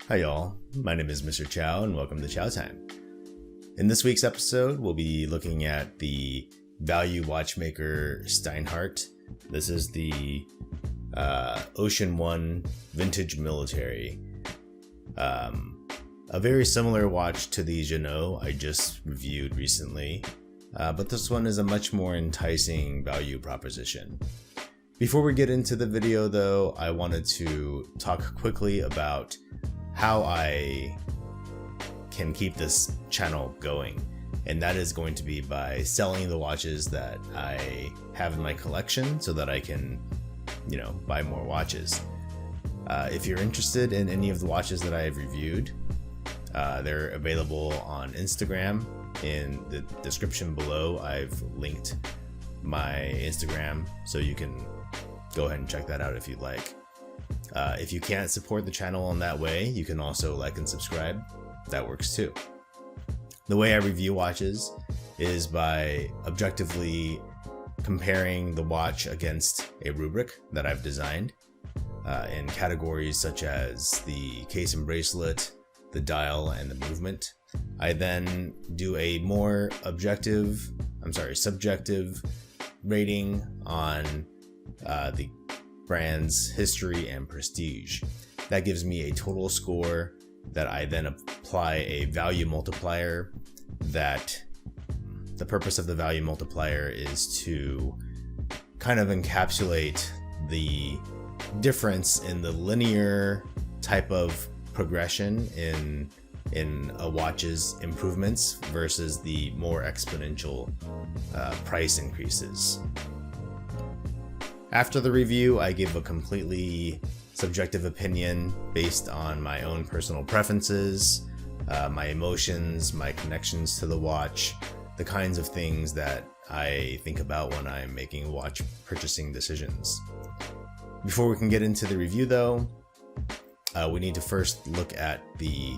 Hi y'all, my name is Mr. Chow and welcome to Chow Time. In this week's episode, we'll be looking at the value watchmaker Steinhart. This is the Ocean One Vintage Military. A very similar watch to the Janot I just reviewed recently, but this one is a much more enticing value proposition. Before we get into the video though, I wanted to talk quickly about how I can keep this channel going, and that is going to be by selling the watches that I have in my collection so that I can, buy more watches. If you're interested in any of the watches that I have reviewed, they're available on Instagram. In the description below, I've linked my Instagram, so you can go ahead and check that out if you'd like. If you can't support the channel in that way, you can also like and subscribe. That works too. The way I review watches is by objectively comparing the watch against a rubric that I've designed in categories such as the case and bracelet, the dial, and the movement. I then do a more subjective rating on the brand's history and prestige. That gives me a total score that I then apply a value multiplier. That the purpose of the value multiplier is to kind of encapsulate the difference in the linear type of progression in a watch's improvements versus the more exponential price increases. After the review, I give a completely subjective opinion based on my own personal preferences, my emotions, my connections to the watch, the kinds of things that I think about when I'm making watch purchasing decisions. Before we can get into the review though, we need to first look at the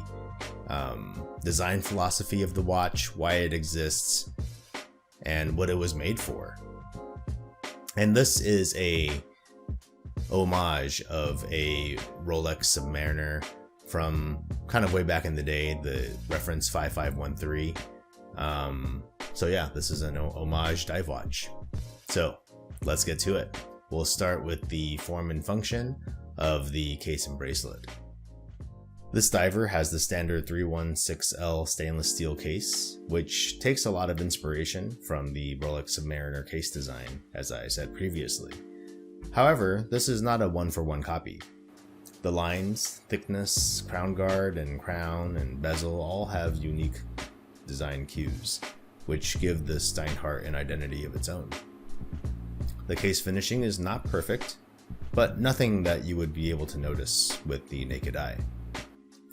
design philosophy of the watch, why it exists, and what it was made for. And this is a homage of a Rolex Submariner from kind of way back in the day, the reference 5513. So yeah, this is an homage dive watch. So let's get to it. We'll start with the form and function of the case and bracelet. This diver has the standard 316L stainless steel case, which takes a lot of inspiration from the Rolex Submariner case design, as I said previously. However, this is not a one-for-one copy. The lines, thickness, crown guard, and crown and bezel all have unique design cues, which give the Steinhart an identity of its own. The case finishing is not perfect, but nothing that you would be able to notice with the naked eye.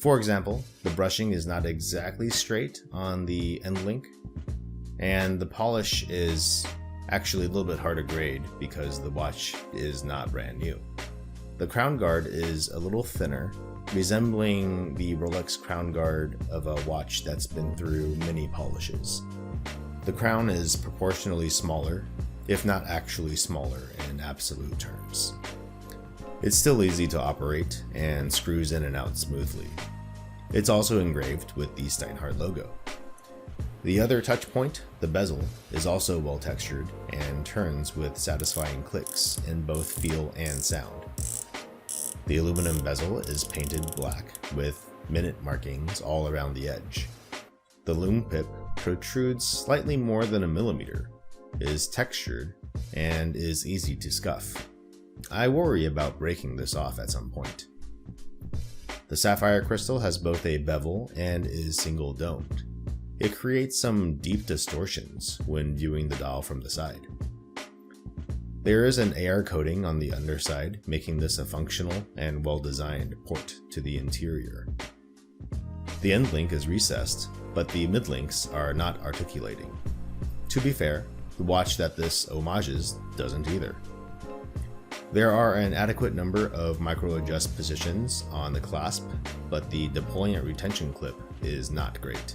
For example, the brushing is not exactly straight on the end link, and the polish is actually a little bit hard to grade because the watch is not brand new. The crown guard is a little thinner, resembling the Rolex crown guard of a watch that's been through many polishes. The crown is proportionally smaller, if not actually smaller in absolute terms. It's still easy to operate and screws in and out smoothly. It's also engraved with the Steinhart logo. The other touch point, the bezel, is also well textured and turns with satisfying clicks in both feel and sound. The aluminum bezel is painted black with minute markings all around the edge. The lume pip protrudes slightly more than a millimeter, is textured, and is easy to scuff. I worry about breaking this off at some point. The sapphire crystal has both a bevel and is single domed. It creates some deep distortions when viewing the dial from the side. There is an AR coating on the underside, making this a functional and well-designed port to the interior. The end link is recessed, but the mid links are not articulating. To be fair, the watch that this homages doesn't either. There are an adequate number of micro-adjust positions on the clasp, but the deployant retention clip is not great.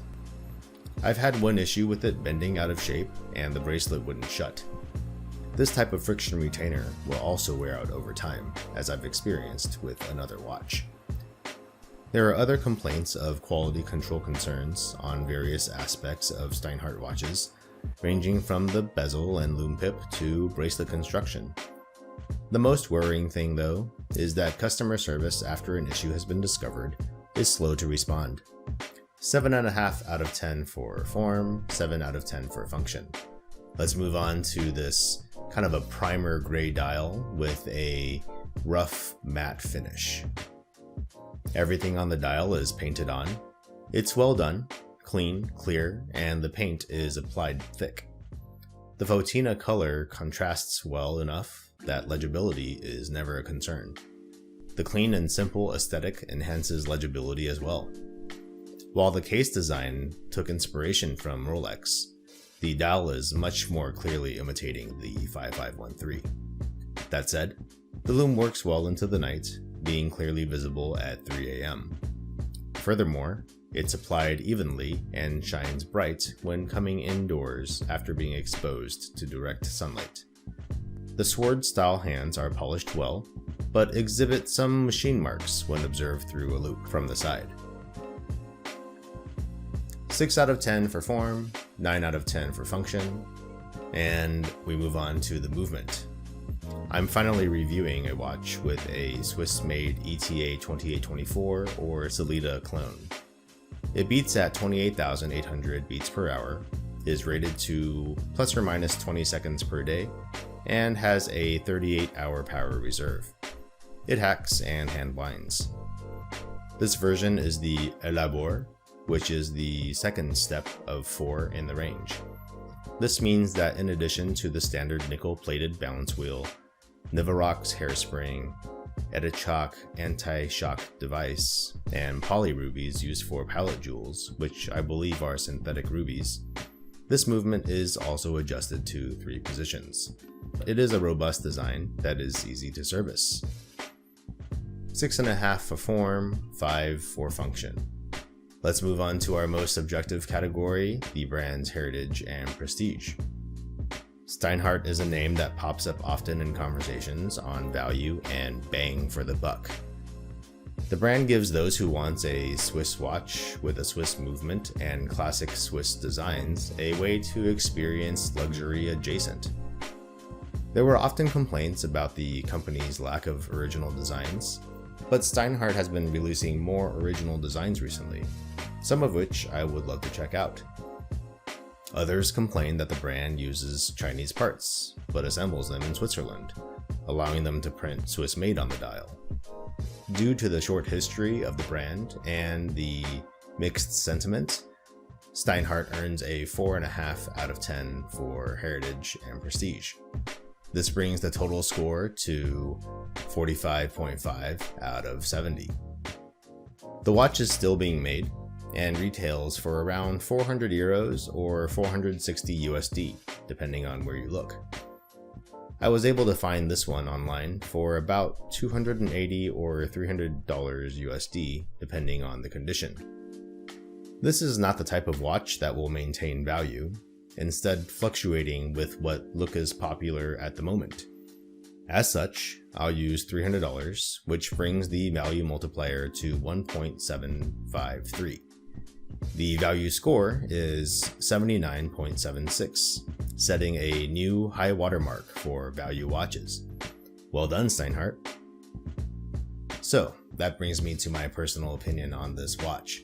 I've had one issue with it bending out of shape and the bracelet wouldn't shut. This type of friction retainer will also wear out over time, as I've experienced with another watch. There are other complaints of quality control concerns on various aspects of Steinhart watches, ranging from the bezel and lume pip to bracelet construction. The most worrying thing, though, is that customer service after an issue has been discovered is slow to respond. 7.5 out of 10 for form, 7 out of 10 for function. Let's move on to this kind of a primer gray dial with a rough matte finish. Everything on the dial is painted on. It's well done, clean, clear, and the paint is applied thick. The Fotina color contrasts well enough that legibility is never a concern. The clean and simple aesthetic enhances legibility as well. While the case design took inspiration from Rolex, the dial is much more clearly imitating the 5513. That said, the lume works well into the night, being clearly visible at 3 a.m. Furthermore, it's applied evenly and shines bright when coming indoors after being exposed to direct sunlight. The sword-style hands are polished well, but exhibit some machine marks when observed through a loupe from the side. 6 out of 10 for form, 9 out of 10 for function, and we move on to the movement. I'm finally reviewing a watch with a Swiss-made ETA 2824 or Sellita clone. It beats at 28,800 beats per hour, is rated to plus or minus 20 seconds per day, and has a 38-hour power reserve. It hacks and hand winds. This version is the Elabore, which is the second step of 4 in the range. This means that in addition to the standard nickel-plated balance wheel, Nivarox hairspring, Edichock anti-shock device, and poly rubies used for palette jewels, which I believe are synthetic rubies, this movement is also adjusted to 3 positions. It is a robust design that is easy to service. 6.5 for form, 5 for function. Let's move on to our most subjective category, the brand's heritage and prestige. Steinhart is a name that pops up often in conversations on value and bang for the buck. The brand gives those who want a Swiss watch with a Swiss movement and classic Swiss designs a way to experience luxury adjacent. There were often complaints about the company's lack of original designs, but Steinhart has been releasing more original designs recently, some of which I would love to check out. Others complain that the brand uses Chinese parts, but assembles them in Switzerland, allowing them to print Swiss made on the dial. Due to the short history of the brand and the mixed sentiment, Steinhart earns a 4.5 out of 10 for heritage and prestige. This brings the total score to 45.5 out of 70. The watch is still being made and retails for around 400 euros or 460 USD, depending on where you look. I was able to find this one online for about $280 or $300 USD, depending on the condition. This is not the type of watch that will maintain value, instead fluctuating with what look is popular at the moment. As such, I'll use $300, which brings the value multiplier to 1.753. The value score is 79.76, setting a new high watermark for value watches. Well done, Steinhart. So, that brings me to my personal opinion on this watch.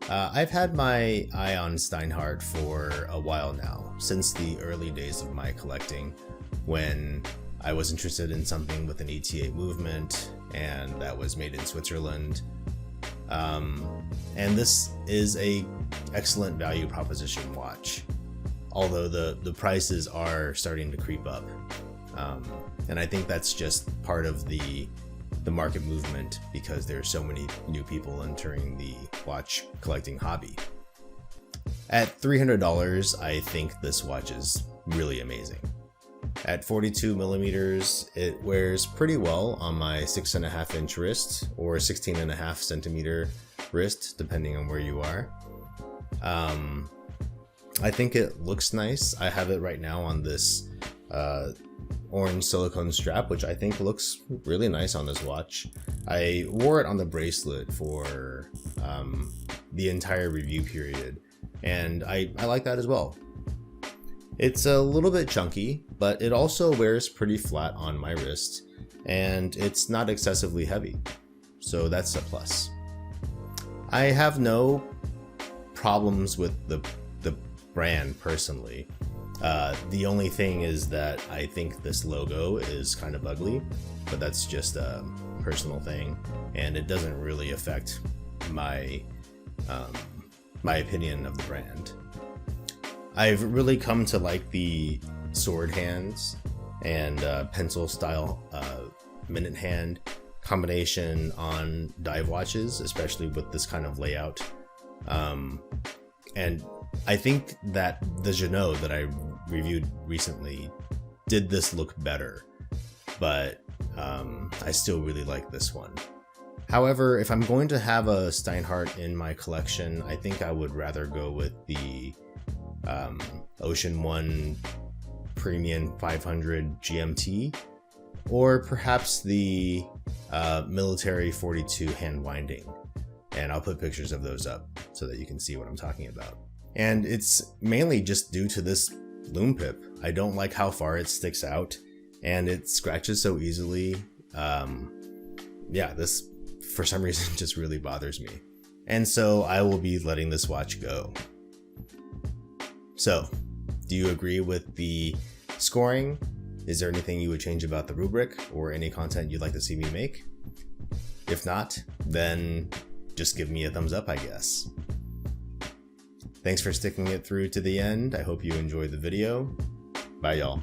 I've had my eye on Steinhart for a while now, since the early days of my collecting, when I was interested in something with an ETA movement, and that was made in Switzerland. And this is a excellent value proposition watch, although the prices are starting to creep up. And I think that's just part of the market movement, because there's so many new people entering the watch collecting hobby. At $300, I think this watch is really amazing. At 42 millimeters, it wears pretty well on my 6.5 inch wrist or 16.5 centimeter wrist, depending on where you are. I think it looks nice. I have it right now on this orange silicone strap, which I think looks really nice on this watch. I wore it on the bracelet for the entire review period, and I like that as well. It's a little bit chunky, but it also wears pretty flat on my wrist, and it's not excessively heavy, so that's a plus. I have no problems with the brand personally. The only thing is that I think this logo is kind of ugly, but that's just a personal thing, and it doesn't really affect my my opinion of the brand. I've really come to like the sword hands and pencil style minute hand combination on dive watches, especially with this kind of layout. And I think that the Janot that I reviewed recently did this look better, but I still really like this one. However, if I'm going to have a Steinhart in my collection, I think I would rather go with the Ocean One Premium 500 GMT, or perhaps the Military 42 hand winding. And I'll put pictures of those up so that you can see what I'm talking about. And it's mainly just due to this loom pip. I don't like how far it sticks out, and it scratches so easily. Yeah, this for some reason just really bothers me. And so I will be letting this watch go. So, do you agree with the scoring? Is there anything you would change about the rubric or any content you'd like to see me make? If not, then just give me a thumbs up, I guess. Thanks for sticking it through to the end. I hope you enjoyed the video. Bye, y'all.